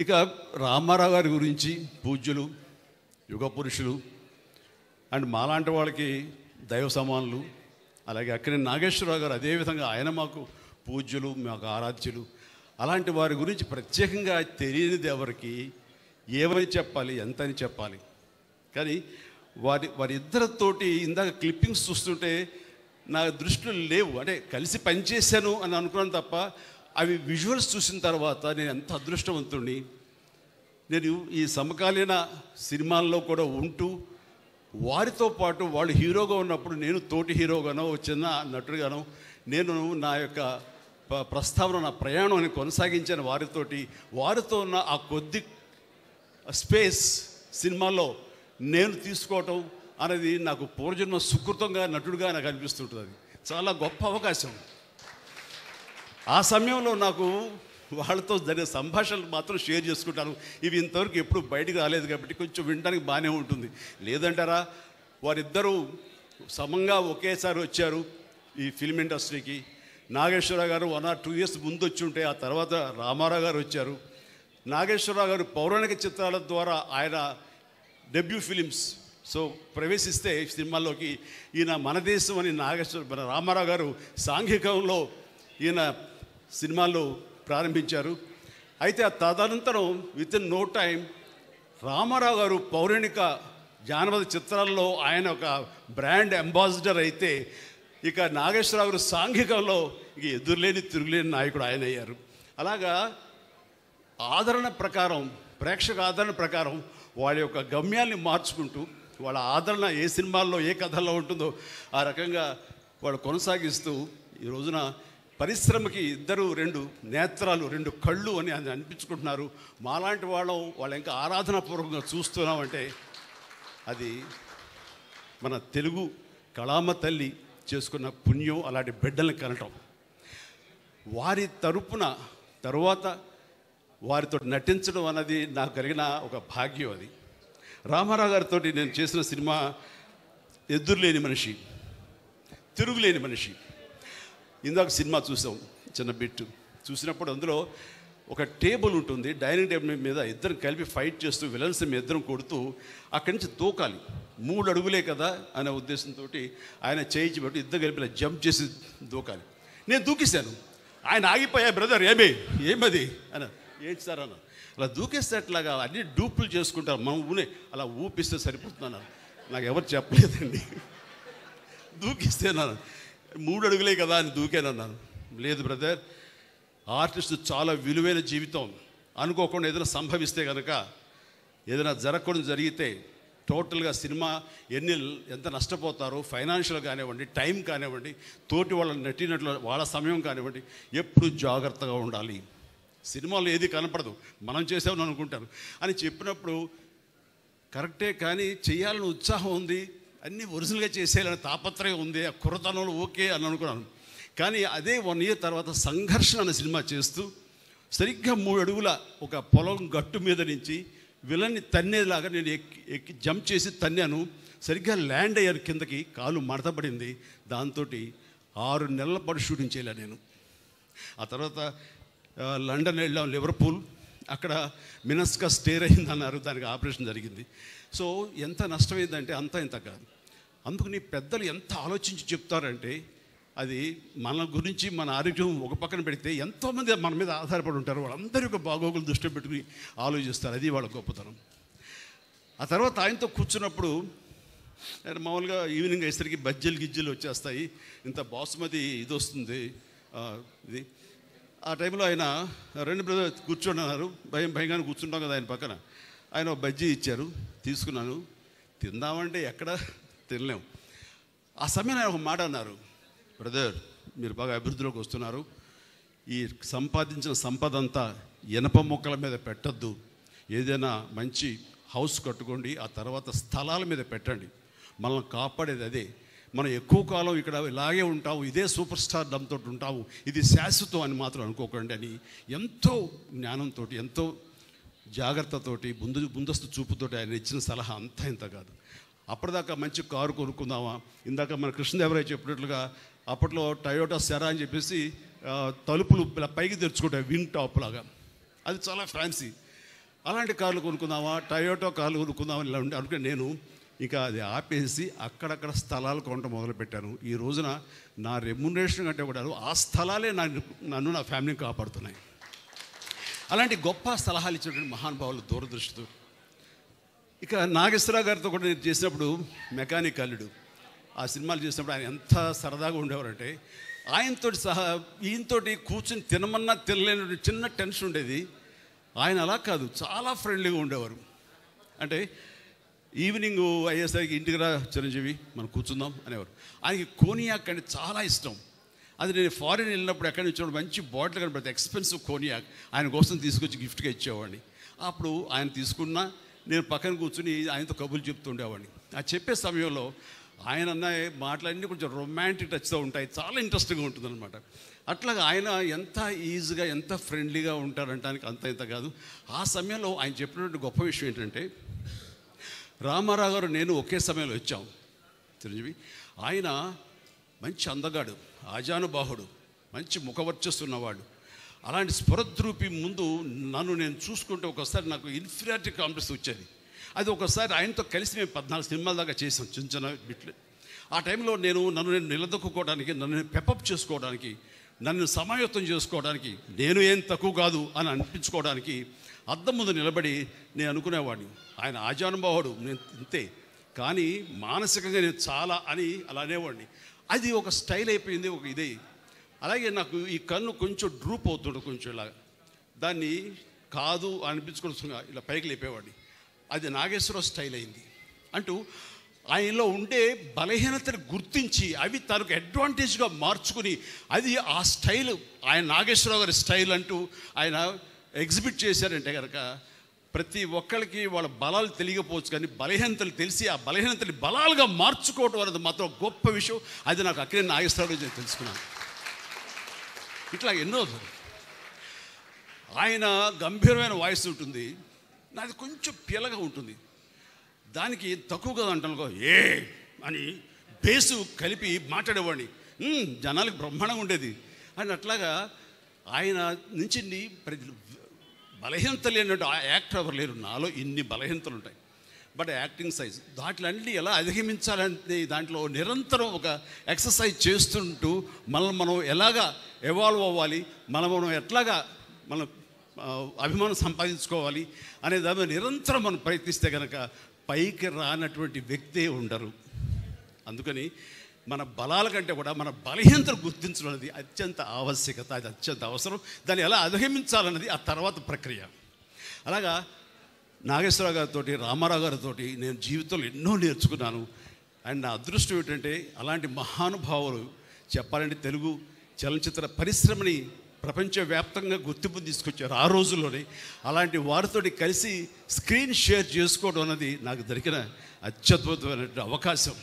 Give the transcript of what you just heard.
ఇక రామారావు గారి గురించి పూజ్యులు, యుగ పురుషులు అండ్ మాలాంటి వాళ్ళకి దైవ సమానులు, అలాగే అక్కడి నాగేశ్వరరావు గారు అదేవిధంగా ఆయన మాకు పూజ్యులు, మాకు ఆరాధ్యులు. అలాంటి వారి గురించి ప్రత్యేకంగా తెలియనిది ఎవరికి, ఏమని చెప్పాలి, ఎంతని చెప్పాలి. కానీ వారిద్దరితోటి ఇందాక క్లిప్పింగ్స్ చూస్తుంటే నా దృష్టిలో లేవు. అంటే కలిసి పనిచేశాను అని అనుకున్నాను తప్ప అవి విజువల్స్ చూసిన తర్వాత నేను ఎంత అదృష్టవంతుడిని. నేను ఈ సమకాలీన సినిమాల్లో కూడా ఉంటూ వారితో పాటు వాళ్ళు హీరోగా ఉన్నప్పుడు నేను తోటి హీరోగానో చిన్న నటుడుగానో నేను నా యొక్క ప్రస్తావన, నా ప్రయాణాన్ని కొనసాగించాను వారితో ఉన్న ఆ కొద్ది స్పేస్ సినిమాలో నేను తీసుకోవటం అనేది నాకు పూర్వజన్మ సుకృతంగా నటుడుగా నాకు అనిపిస్తుంటుంది. అది చాలా గొప్ప అవకాశం. ఆ సమయంలో నాకు వాళ్ళతో జరిగే సంభాషణలు మాత్రం షేర్ చేసుకుంటాను. ఇవి ఇంతవరకు ఎప్పుడు బయటికి రాలేదు కాబట్టి కొంచెం వినడానికి బాగానే ఉంటుంది. లేదంటారా, వారిద్దరూ సమంగా ఒకేసారి వచ్చారు ఈ ఫిల్మ్ ఇండస్ట్రీకి. నాగేశ్వరరావు గారు 1 or 2 years ముందు వచ్చి ఉంటే ఆ తర్వాత రామారావు గారు వచ్చారు. నాగేశ్వరరావు గారు పౌరాణిక చిత్రాల ద్వారా ఆయన డెబ్యూ ఫిలిమ్స్ ప్రవేశిస్తే సినిమాల్లోకి ఈయన మన దేశం అని మన రామారావు గారు సాంఘికంలో ఈయన సినిమాల్లో ప్రారంభించారు. అయితే ఆ తదనంతరం within no time Ramarao గారు పౌరాణిక జానపద చిత్రాల్లో ఆయన ఒక బ్రాండ్ అంబాసిడర్ అయితే, ఇక నాగేశ్వరరావు గారు సాంఘికంలో ఇక ఎదురులేని తిరుగులేని నాయకుడు ఆయన అయ్యారు. అలాగా ఆదరణ ప్రకారం, ప్రేక్షక ఆదరణ ప్రకారం వాళ్ళ యొక్క గమ్యాల్ని మార్చుకుంటూ వాళ్ళ ఆదరణ ఏ సినిమాల్లో ఏ కథల్లో ఉంటుందో ఆ రకంగా వాళ్ళు కొనసాగిస్తూ ఈ రోజున పరిశ్రమకి ఇద్దరు 2 నేత్రాలు, 2 కళ్ళు అని అనిపించుకుంటున్నారు. మాలాంటి వాళ్ళ ఇంకా ఆరాధనాపూర్వకంగా చూస్తున్నామంటే అది మన తెలుగు కళామ తల్లి చేసుకున్న పుణ్యం. అలాంటి బిడ్డల్ని కనటం, వారి తరపున తరువాత వారితో నటించడం అన్నది నాకు కలిగిన ఒక భాగ్యం. అది రామారావు గారితో నేను చేసిన సినిమా ఎదురులేని మనిషి, తిరుగులేని మనిషి. ఇందాక సినిమా చూసాం, చిన్న బిట్ చూసినప్పుడు అందులో ఒక టేబుల్ ఉంటుంది, డైనింగ్ టేబుల్ మీద ఇద్దరు కలిపి ఫైట్ చేస్తూ విలన్స్ మీ ఇద్దరం కొడుతూ అక్కడి నుంచి దూకాలి. 3 అడుగులే కదా అనే ఉద్దేశంతో ఆయన చేయించి పెట్టి ఇద్దరు కలిపి జంప్ చేసి దూకాలి. నేను దూకేశాను. ఆయన ఆగిపోయా, బ్రదర్ ఏమది అని. ఏంటి సార్ అన్న, అలా దూకేస్తే అట్లాగా అన్ని డూపులు చేసుకుంటారు, మనం అలా ఊపిస్తే సరిపోతున్నాను. నాకు ఎవరు చెప్పలేదండి. దూకిస్తేనాను 3 అడుగులే కదా అని దూకానన్నాను. లేదు బ్రదర్, ఆర్టిస్ట్ చాలా విలువైన జీవితం. అనుకోకుండా ఏదైనా సంభవిస్తే కనుక, ఏదైనా జరగకుండా జరిగితే టోటల్గా సినిమా ఎంత నష్టపోతారో, ఫైనాన్షియల్ కానివ్వండి, టైం కానివ్వండి, తోటి వాళ్ళ నటినట్లు వాళ్ళ సమయం కానివ్వండి, ఎప్పుడు జాగ్రత్తగా ఉండాలి. సినిమాలో ఏది కనపడదు, మనం చేసామని అనుకుంటారు అని చెప్పినప్పుడు కరెక్టే, కానీ చేయాలని ఉత్సాహం ఉంది, అన్నీ ఒరిజినల్గా చేసేయాలని తాపత్రయం ఉంది, ఆ కుర్రతనంలో ఓకే అని అనుకున్నాను. కానీ అదే 1 year తర్వాత సంఘర్షణ అనే సినిమా చేస్తూ సరిగ్గా 3 అడుగుల ఒక పొలం గట్టు మీద నుంచి విలన్ని తన్నేలాగా నేను ఎక్కి జంప్ చేసి తన్నాను. సరిగ్గా ల్యాండ్ అయ్యాను కిందకి, కాలు మడతపడింది. దాంతో 6 నెలల పాటు షూటింగ్ చేయలే నేను. ఆ తర్వాత లండన్ వెళ్ళాం, లివర్పూల్, అక్కడ మినస్కా స్టేర్ అయిందన్నారు, దానికి ఆపరేషన్ జరిగింది. సో ఎంత నష్టమైందంటే అంత ఇంత కాదు. అందుకు నీ పెద్దలు ఎంత ఆలోచించి చెప్తారంటే, అది మన గురించి, మన ఆరోగ్యం ఒక పక్కన పెడితే ఎంతోమంది మన మీద ఆధారపడి ఉంటారు, వాళ్ళందరి యొక్క బాగోగులు దృష్టి పెట్టుకుని ఆలోచిస్తారు. అది వాళ్ళ గొప్పతనం. ఆ తర్వాత ఆయనతో కూర్చున్నప్పుడు మామూలుగా ఈవినింగ్ అయ్యేసరికి గిజ్జలు వచ్చేస్తాయి, ఇంత బాసుమతి ఇది వస్తుంది ఇది. ఆ టైంలో ఆయన 2 బ్రదర్ కూర్చొని అన్నారు, భయంగానే కూర్చుంటాం కదా ఆయన పక్కన. ఆయన బజ్జీ ఇచ్చారు, తీసుకున్నాను. తిందామంటే ఎక్కడ తినలేము. ఆ సమయంలో ఆయన ఒక మాట అన్నారు, బ్రదర్ మీరు బాగా అభివృద్ధిలోకి వస్తున్నారు, ఈ సంపాదించిన సంపద అంతా ఇనప మొక్కల మీద పెట్టద్దు, ఏదైనా మంచి హౌస్ కట్టుకోండి, ఆ తర్వాత స్థలాల మీద పెట్టండి, మనల్ని కాపాడేది అదే. మనం ఎక్కువ కాలం ఇక్కడ ఇలాగే ఉంటాము, ఇదే సూపర్ స్టార్ డమ్తో ఉంటాము, ఇది శాశ్వతం అని మాత్రం అనుకోకండి అని ఎంతో జ్ఞానంతో, ఎంతో జాగ్రత్తతోటి, ముందస్తు చూపుతోటి ఆయన ఇచ్చిన సలహా అంతా ఇంత కాదు. అప్పటిదాకా మంచి కారు కొనుక్కుందామా, ఇందాక మన కృష్ణదేవరాయ చెప్పినట్లుగా అప్పట్లో టయోటా సెరా అని చెప్పేసి తలుపులు పైకి తెరుచుకుంటాయి, వింగ్ టాప్ లాగా, అది చాలా ఫ్యాన్సీ. అలాంటి కార్లు కొనుక్కుందామా, టయోటో కార్లు కొనుక్కుందామా ఇలా ఉంటే అనుకుని నేను ఇంకా అది ఆపేసి అక్కడక్కడ స్థలాలు కొనడం మొదలుపెట్టాను. ఈ రోజున నా రెమ్యునరేషన్ కంటే కూడా ఆ స్థలాలే నన్ను నా ఫ్యామిలీని కాపాడుతున్నాయి. అలాంటి గొప్ప సలహాలు ఇచ్చినటువంటి మహానుభావులు దూరదృష్టితో. ఇక నాగేశ్వరరావు గారితో కూడా నేను చేసినప్పుడు మెకానిక్ అల్లుడు ఆ సినిమాలు చేసినప్పుడు ఆయన ఎంత సరదాగా ఉండేవారంటే, ఆయనతోటి సహా ఈయనతోటి కూర్చొని తినమన్నా తినలేని చిన్న టెన్షన్ ఉండేది. ఆయన అలా కాదు, చాలా ఫ్రెండ్లీగా ఉండేవారు. అంటే ఈవినింగ్ అయ్యేసరికి ఇంటికి రా చిరంజీవి మనం కూర్చుందాం అనేవారు. ఆయనకి కోనియాక్ అంటే చాలా ఇష్టం. అది నేను ఫారిన్ వెళ్ళినప్పుడు ఎక్కడి నుంచి మంచి బాటిల్ కనబడితే ఎక్స్పెన్సివ్ కోనియాక్ ఆయన కోసం తీసుకొచ్చి గిఫ్ట్గా ఇచ్చేవాడిని. అప్పుడు ఆయన తీసుకున్నా నేను పక్కన కూర్చుని ఆయనతో కబుర్లు చెప్తుండేవాడిని. ఆ చెప్పే సమయంలో ఆయన అన్న మాటలన్నీ కొంచెం రొమాంటిక్ టచ్తో ఉంటాయి, చాలా ఇంట్రెస్టింగ్గా ఉంటుందన్నమాట. అట్లాగా ఆయన ఎంత ఈజీగా ఎంత ఫ్రెండ్లీగా ఉంటారంటానికి అంత ఇంత కాదు. ఆ సమయంలో ఆయన చెప్పినటువంటి గొప్ప విషయం ఏంటంటే, రామారావు గారు నేను ఒకే సమయంలో వచ్చాం చిరంజీవి. ఆయన మంచి అందగాడు, ఆజానుబాహుడు, మంచి ముఖవర్చస్సున్నవాడు. అలాంటి స్ఫురద్రూపి ముందు నన్ను నేను చూసుకుంటే ఒకసారి నాకు ఇన్ఫీరియారిటీ కాంప్లెక్స్ వచ్చేది. అది ఒకసారి ఆయనతో కలిసి మేము 14 సినిమాల దాకా చేసాం, చిన్న చిన్న బిట్లు. ఆ టైంలో నన్ను నేను నిలదొక్కుకోవడానికి, నన్ను పెపప్ చేసుకోవడానికి, నన్ను సమాయత్తం చేసుకోవడానికి, నేను ఏం తక్కువ కాదు అని అనిపించుకోవడానికి అద్దం ముందు నిలబడి నేను అనుకునేవాడిని, ఆయన ఆజానుభావుడు, నేను ఇంతే, కానీ మానసికంగా నేను చాలా అని అలా అనేవాడిని. అది ఒక స్టైల్ అయిపోయింది, ఒక ఇదే. అలాగే నాకు ఈ కన్ను కొంచెం డ్రూప్ అవుతుండే, కొంచెం ఇలా దాన్ని కాదు అనిపించుకొని ఇలా పైకి లేపేవాడిని. అది నాగేశ్వరరావు స్టైల్ అయింది. అంటూ ఆయనలో ఉండే బలహీనతను గుర్తించి అవి తనకు అడ్వాంటేజ్గా మార్చుకుని అది ఆ స్టైల్, ఆయన నాగేశ్వరరావు గారి స్టైల్ అంటూ ఆయన ఎగ్జిబిట్ చేశారంటే కనుక ప్రతి ఒక్కరికి వాళ్ళ బలాలు తెలియకపోవచ్చు, కానీ బలహీనతలు తెలిసి ఆ బలహీనతని బలాలుగా మార్చుకోవడం అనేది మాత్రం గొప్ప విషయం. అది నాకు అక్కినేని నాగేశ్వరరావు నేను తెలుసుకున్నాను. ఇట్లా ఎన్నో ఆయన గంభీరమైన వాయిస్ ఉంటుంది, నాది కొంచెం పిల్లగా ఉంటుంది. దానికి తక్కువగా అంటాను ఏ అని బేసు కలిపి మాట్లాడేవాడిని, జనాలకు బ్రహ్మాండంగా ఉండేది. అని అట్లాగా ఆయన నుంచి బలహీనతలు లేనట్టు ఆ యాక్టర్ ఎవరు లేరు. నాలో ఇన్ని బలహీనతలు ఉంటాయి, బట్ యాక్టింగ్ సైజ్ దాంట్లన్నీ ఎలా అధిగమించాలంటే దాంట్లో నిరంతరం ఒక ఎక్సర్సైజ్ చేస్తుంటూ మనం ఎలాగా ఎవాల్వ్ అవ్వాలి, మనం ఎట్లాగా మనం అభిమానం సంపాదించుకోవాలి అనే దాని నిరంతరం మనం ప్రయత్నిస్తే కనుక పైకి రానటువంటి వ్యక్తే ఉండరు. అందుకని మన బలాల కంటే కూడా మన బలహీనతను గుర్తించడం అనేది అత్యంత ఆవశ్యకత, అది అత్యంత అవసరం. దాన్ని ఎలా అధిగమించాలన్నది ఆ తర్వాత ప్రక్రియ. అలాగా నాగేశ్వరరావు గారితో, రామారావు గారితో నేను జీవితంలో ఎన్నో నేర్చుకున్నాను. అండ్ నా అదృష్టం ఏంటంటే అలాంటి మహానుభావులు చెప్పాలంటే తెలుగు చలనచిత్ర పరిశ్రమని ప్రపంచవ్యాప్తంగా గుర్తింపు తీసుకొచ్చారు ఆ రోజుల్లోనే. అలాంటి వారితో కలిసి స్క్రీన్ షేర్ చేసుకోవడం అన్నది నాకు దొరికిన అత్యద్భుతమైనటువంటి అవకాశం.